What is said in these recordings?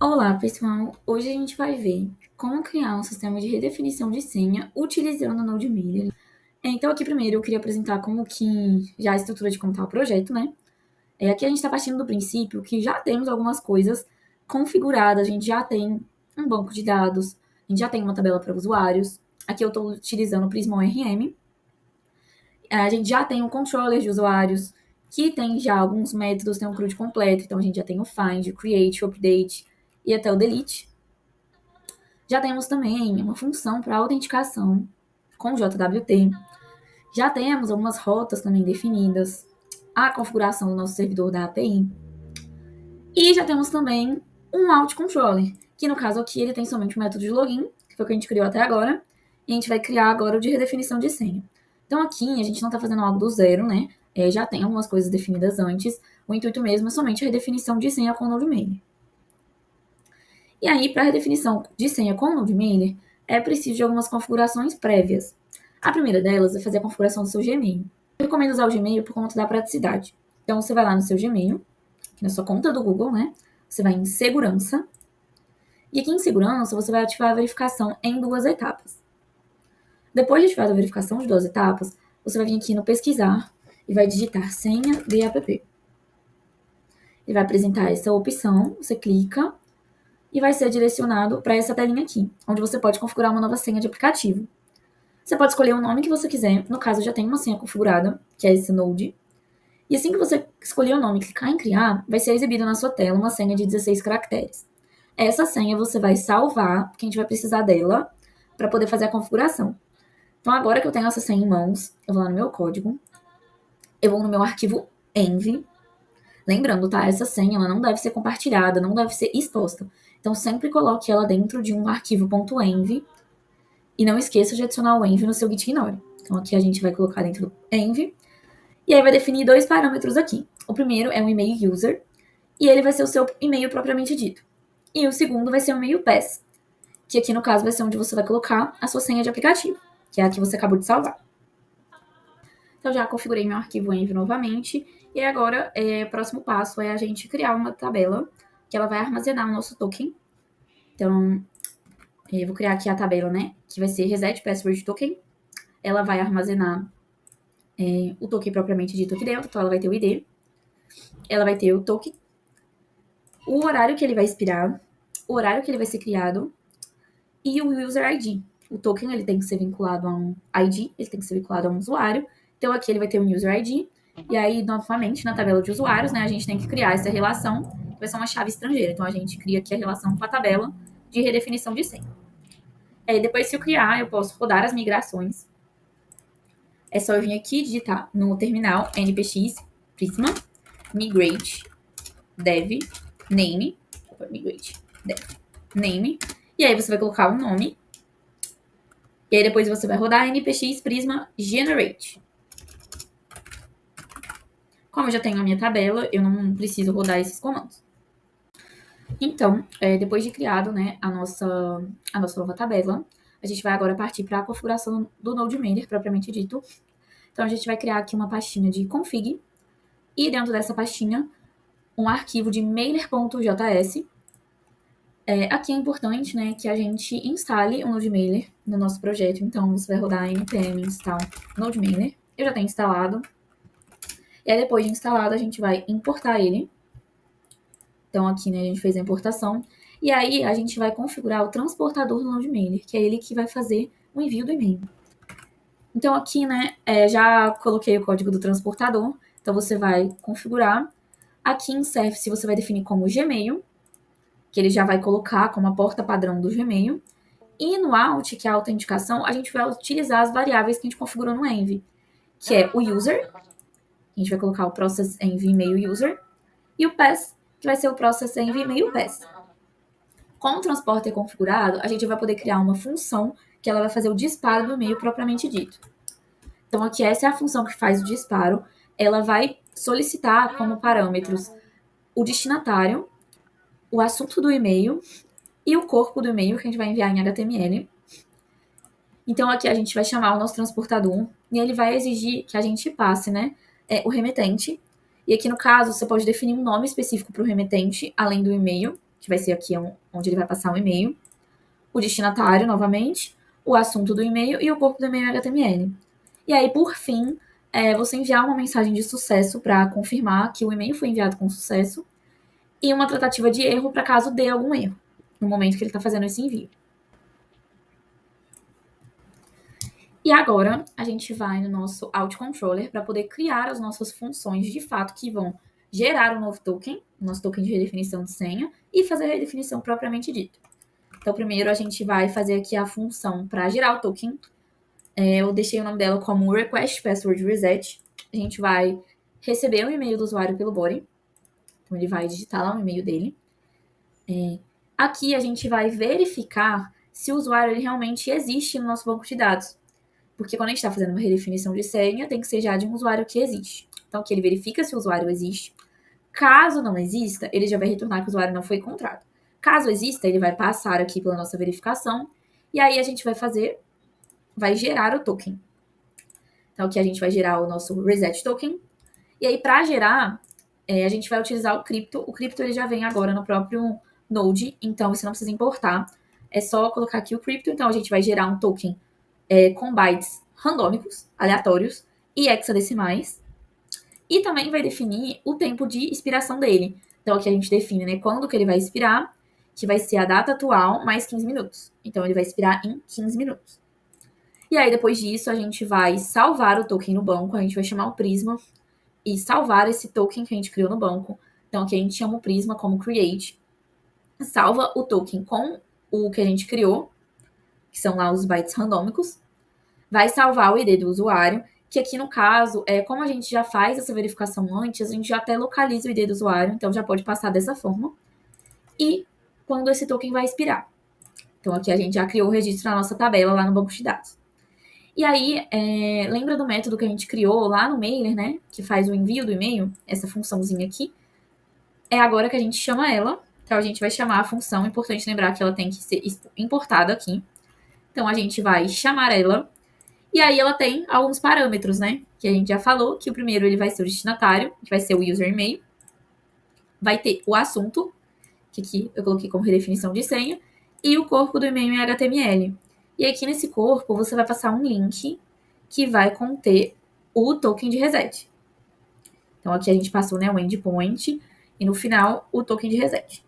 Olá, pessoal! Hoje a gente vai ver como criar um sistema de redefinição de senha utilizando o NodeMailer. Então, aqui primeiro eu queria apresentar como que já a estrutura de como está o projeto, né? Aqui a gente está partindo do princípio que já temos algumas coisas configuradas, a gente já tem um banco de dados, a gente já tem uma tabela para usuários. Aqui eu estou utilizando o Prisma ORM. A gente já tem um controller de usuários, que tem já alguns métodos, tem um CRUD completo, então a gente já tem o find, o create, o update e até o delete. Já temos também uma função para autenticação com JWT. Já temos algumas rotas também definidas, a configuração do nosso servidor da API. E já temos também um Auth Controller, que no caso aqui ele tem somente o método de login, que foi o que a gente criou até agora, e a gente vai criar agora o de redefinição de senha. Então aqui a gente não está fazendo algo do zero, né? Já tem algumas coisas definidas antes, o intuito mesmo é somente a redefinição de senha com o NodeMailer. E aí, para a redefinição de senha com o NodeMailer, é preciso de algumas configurações prévias. A primeira delas é fazer a configuração do seu Gmail. Eu recomendo usar o Gmail por conta da praticidade. Então, você vai lá no seu Gmail, aqui na sua conta do Google, né? Você vai em Segurança. E aqui em Segurança, você vai ativar a verificação em 2 etapas. Depois de ativar a verificação de 2 etapas, você vai vir aqui no Pesquisar e vai digitar senha de app. Ele vai apresentar essa opção, você clica e vai ser direcionado para essa telinha aqui, onde você pode configurar uma nova senha de aplicativo. Você pode escolher o nome que você quiser, no caso eu já tenho uma senha configurada, que é esse Node. E assim que você escolher o nome e clicar em criar, vai ser exibida na sua tela uma senha de 16 caracteres. Essa senha você vai salvar, porque a gente vai precisar dela para poder fazer a configuração. Então agora que eu tenho essa senha em mãos, eu vou lá no meu código, eu vou no meu arquivo env. Lembrando, tá? Essa senha ela não deve ser compartilhada, não deve ser exposta. Então sempre coloque ela dentro de um arquivo .env e não esqueça de adicionar o env no seu Gitignore. Então aqui a gente vai colocar dentro do env e aí vai definir 2 parâmetros aqui. O primeiro é o e-mail user e ele vai ser o seu e-mail propriamente dito. E o segundo vai ser o e-mail pass, que aqui no caso vai ser onde você vai colocar a sua senha de aplicativo, que é a que você acabou de salvar. Então já configurei meu arquivo env novamente. E agora, o próximo passo é a gente criar uma tabela que ela vai armazenar o nosso token. Então, eu vou criar aqui a tabela, né? Que vai ser reset password token. Ela vai armazenar o token propriamente dito aqui dentro. Então, ela vai ter o ID. Ela vai ter o token. O horário que ele vai expirar. O horário que ele vai ser criado. E o user ID. O token ele tem que ser vinculado a um ID. Ele tem que ser vinculado a um usuário. Então, aqui ele vai ter um user ID. E aí, novamente, na tabela de usuários, né, a gente tem que criar essa relação, que vai ser uma chave estrangeira. Então, a gente cria aqui a relação com a tabela de redefinição de senha. Depois, se eu criar, eu posso rodar as migrações. É só eu vir aqui digitar no terminal npx prisma migrate dev name. Migrate dev name. E aí, você vai colocar o nome. E aí, depois você vai rodar npx prisma generate. Como eu já tenho a minha tabela, eu não preciso rodar esses comandos. Então, depois de criado, né, a nossa nova tabela, a gente vai agora partir para a configuração do NodeMailer, propriamente dito. Então, a gente vai criar aqui uma pastinha de config, e dentro dessa pastinha, um arquivo de mailer.js. Aqui é importante, né, que a gente instale o NodeMailer no nosso projeto. Então, você vai rodar npm install NodeMailer. Eu já tenho instalado. E aí, depois de instalado, a gente vai importar ele. Então, aqui, né, a gente fez a importação. E aí, a gente vai configurar o transportador do NodeMailer, que é ele que vai fazer o envio do e-mail. Então, aqui, né, já coloquei o código do transportador. Então, você vai configurar. Aqui em Service, você vai definir como Gmail, que ele já vai colocar como a porta padrão do Gmail. E no Auth, que é a autenticação, a gente vai utilizar as variáveis que a gente configurou no env, que é o user. A gente vai colocar o process env e-mail user. E o pass, que vai ser o process env e-mail pass. Com o transporter configurado, a gente vai poder criar uma função que ela vai fazer o disparo do e-mail propriamente dito. Então, aqui essa é a função que faz o disparo. Ela vai solicitar como parâmetros o destinatário, o assunto do e-mail e o corpo do e-mail que a gente vai enviar em HTML. Então, aqui a gente vai chamar o nosso transportador e ele vai exigir que a gente passe, né, o remetente. E aqui, no caso, você pode definir um nome específico para o remetente, além do e-mail, que vai ser aqui onde ele vai passar um e-mail, o destinatário, novamente, o assunto do e-mail e o corpo do e-mail HTML. E aí, por fim, você enviar uma mensagem de sucesso para confirmar que o e-mail foi enviado com sucesso e uma tratativa de erro para caso dê algum erro no momento que ele está fazendo esse envio. E agora, a gente vai no nosso Autocontroller para poder criar as nossas funções de fato que vão gerar um novo token, nosso token de redefinição de senha, e fazer a redefinição propriamente dita. Então, primeiro, a gente vai fazer aqui a função para gerar o token. Eu deixei o nome dela como Request Password Reset. A gente vai receber o e-mail do usuário pelo body. Então, ele vai digitar lá o e-mail dele. Aqui, a gente vai verificar se o usuário ele realmente existe no nosso banco de dados. Porque quando a gente está fazendo uma redefinição de senha, tem que ser já de um usuário que existe. Então, aqui ele verifica se o usuário existe. Caso não exista, ele já vai retornar que o usuário não foi encontrado. Caso exista, ele vai passar aqui pela nossa verificação. E aí a gente vai gerar o token. Então, aqui a gente vai gerar o nosso reset token. E aí, para gerar, a gente vai utilizar o Crypto. O Crypto ele já vem agora no próprio Node, então você não precisa importar. É só colocar aqui o Crypto. Então, a gente vai gerar um token com bytes randômicos, aleatórios e hexadecimais. E também vai definir o tempo de expiração dele. Então, aqui a gente define, né, quando que ele vai expirar, que vai ser a data atual mais 15 minutos. Então, ele vai expirar em 15 minutos. E aí, depois disso, a gente vai salvar o token no banco, a gente vai chamar o Prisma e salvar esse token que a gente criou no banco. Então, aqui a gente chama o Prisma como create, salva o token com o que a gente criou, que são lá os bytes randômicos, vai salvar o ID do usuário, que aqui no caso, como a gente já faz essa verificação antes, a gente já até localiza o ID do usuário, então já pode passar dessa forma. E quando esse token vai expirar. Então aqui a gente já criou o registro na nossa tabela lá no banco de dados. E aí, lembra do método que a gente criou lá no mailer, né? Que faz o envio do e-mail, essa funçãozinha aqui. É agora que a gente chama ela. Então a gente vai chamar a função, é importante lembrar que ela tem que ser importada aqui. Então a gente vai chamar ela. E aí ela tem alguns parâmetros, né? Que a gente já falou, que o primeiro ele vai ser o destinatário, que vai ser o user e-mail. Vai ter o assunto, que aqui eu coloquei como redefinição de senha, e o corpo do e-mail em HTML. E aqui nesse corpo você vai passar um link que vai conter o token de reset. Então aqui a gente passou, né, o endpoint e no final o token de reset.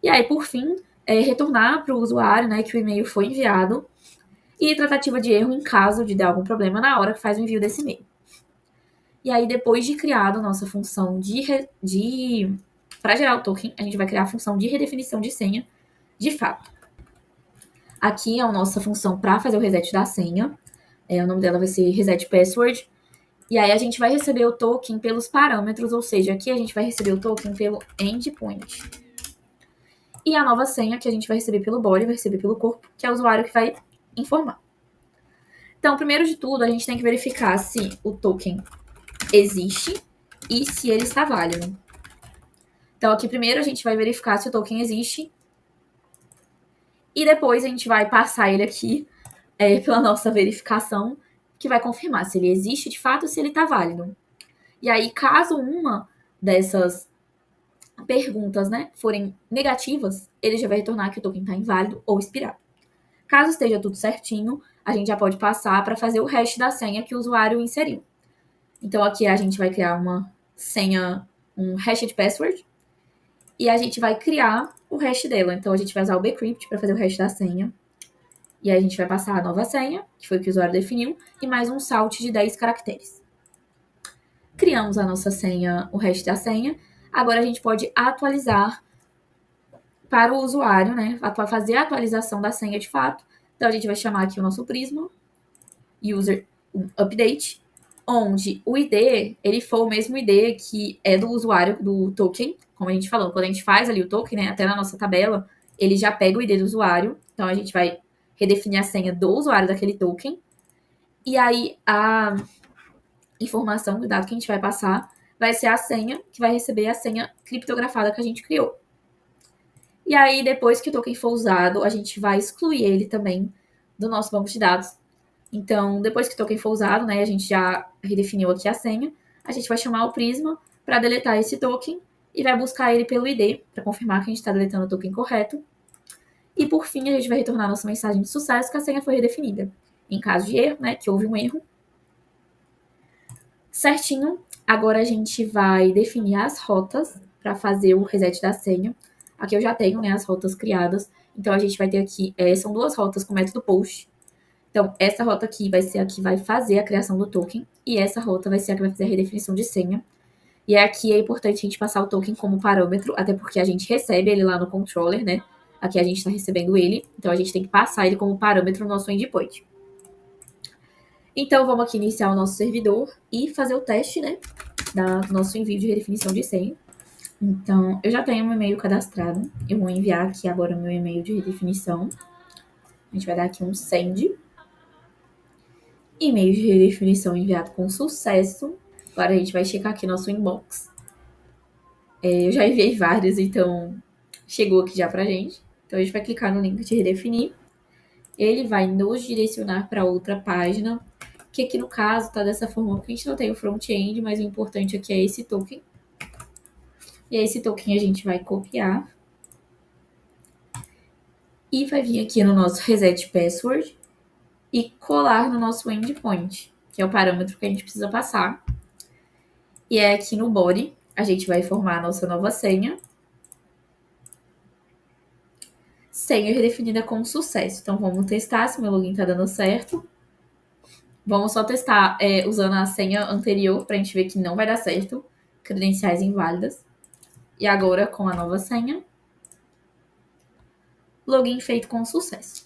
E aí, por fim, retornar para o usuário, né, que o e-mail foi enviado e tratativa de erro em caso de dar algum problema na hora que faz o envio desse e-mail. E aí, depois de criado nossa função para gerar o token, a gente vai criar a função de redefinição de senha de fato. Aqui é a nossa função para fazer o reset da senha. O nome dela vai ser reset password. E aí a gente vai receber o token pelos parâmetros, ou seja, aqui a gente vai receber o token pelo endpoint. E a nova senha que a gente vai receber pelo body, vai receber pelo corpo, que é o usuário que vai informar. Então, primeiro de tudo, a gente tem que verificar se o token existe e se ele está válido. Então, aqui primeiro a gente vai verificar se o token existe e depois a gente vai passar ele aqui pela nossa verificação, que vai confirmar se ele existe de fato e se ele está válido. E aí, caso uma dessas perguntas, né, forem negativas, ele já vai retornar que o token está inválido ou expirado. Caso esteja tudo certinho, a gente já pode passar para fazer o hash da senha que o usuário inseriu. Então, aqui a gente vai criar uma senha, um hashed password, e a gente vai criar o hash dela. Então, a gente vai usar o bcrypt para fazer o hash da senha. E aí a gente vai passar a nova senha, que foi o que o usuário definiu, e mais um salt de 10 caracteres. Criamos a nossa senha, o hash da senha. Agora a gente pode atualizar para o usuário, né? Fazer a atualização da senha de fato. Então a gente vai chamar aqui o nosso Prisma, user update, onde o ID, ele for o mesmo ID que é do usuário do token, como a gente falou, quando a gente faz ali o token, né, até na nossa tabela, ele já pega o ID do usuário, então a gente vai redefinir a senha do usuário daquele token, e aí a informação do dado que a gente vai passar vai ser a senha, que vai receber a senha criptografada que a gente criou. E aí, depois que o token for usado, a gente vai excluir ele também do nosso banco de dados. Então, depois que o token for usado, né, a gente já redefiniu aqui a senha, a gente vai chamar o Prisma para deletar esse token e vai buscar ele pelo ID para confirmar que a gente está deletando o token correto. E por fim, a gente vai retornar nossa mensagem de sucesso que a senha foi redefinida. Em caso de erro, né, que houve um erro. Certinho, agora a gente vai definir as rotas para fazer o reset da senha. Aqui eu já tenho, né, as rotas criadas. Então a gente vai ter aqui, são duas rotas com método post. Então, essa rota aqui vai ser a que vai fazer a criação do token, e essa rota vai ser a que vai fazer a redefinição de senha. E aqui é importante a gente passar o token como parâmetro, até porque a gente recebe ele lá no controller, né? Aqui a gente está recebendo ele, então a gente tem que passar ele como parâmetro no nosso endpoint. Então, vamos aqui iniciar o nosso servidor e fazer o teste, né? Do nosso envio de redefinição de senha. Então, eu já tenho um e-mail cadastrado. Eu vou enviar aqui agora o meu e-mail de redefinição. A gente vai dar aqui um send. E-mail de redefinição enviado com sucesso. Agora a gente vai checar aqui nosso inbox. Eu já enviei vários, então chegou aqui já pra gente. Então a gente vai clicar no link de redefinir. Ele vai nos direcionar para outra página, que aqui no caso tá dessa forma, porque a gente não tem o front-end, mas o importante aqui é esse token. E esse token a gente vai copiar. E vai vir aqui no nosso reset password e colar no nosso endpoint, que é o parâmetro que a gente precisa passar. E é aqui no body, a gente vai formar a nossa nova senha. Senha redefinida com sucesso. Então, vamos testar se meu login tá dando certo. Vamos só testar usando a senha anterior para a gente ver que não vai dar certo. Credenciais inválidas. E agora, com a nova senha. Login feito com sucesso.